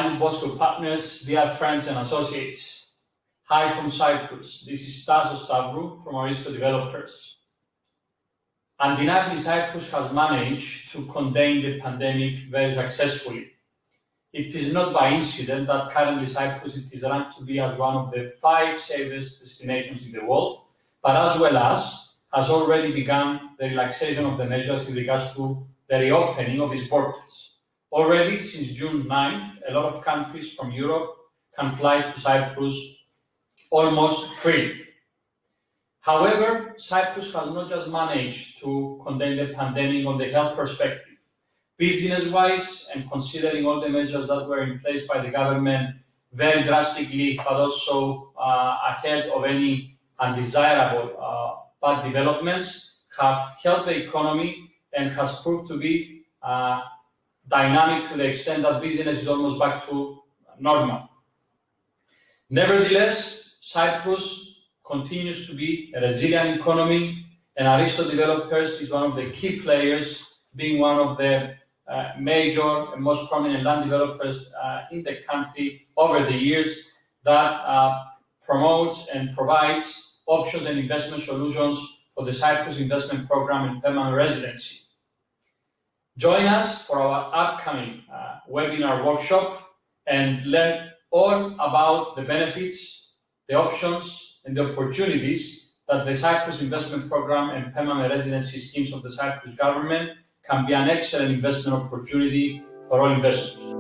Valued Bosco partners, dear friends and associates. Hi from Cyprus. This is Tasos Stavrou from Aristo Developers. Undeniably, Cyprus has managed to contain the pandemic very successfully. It is not by incident that currently Cyprus is ranked to be as one of the 5 safest destinations in the world, but as well as has already begun the relaxation of the measures in regards to the reopening of its borders. Already, since June 9th, a lot of countries from Europe can fly to Cyprus almost free. However, Cyprus has not just managed to contain the pandemic on the health perspective. Business-wise, and considering all the measures that were in place by the government very drastically, but also ahead of any undesirable bad developments, have helped the economy and has proved to be dynamic to the extent that business is almost back to normal. Nevertheless, Cyprus continues to be a resilient economy, and Aristo Developers is one of the key players, being one of the major and most prominent land developers in the country over the years that promotes and provides options and investment solutions for the Cyprus Investment Program and permanent residency. Join us for our upcoming webinar workshop and learn all about the benefits, the options, and the opportunities that the Cyprus Investment Program and permanent residency schemes of the Cyprus government can be an excellent investment opportunity for all investors.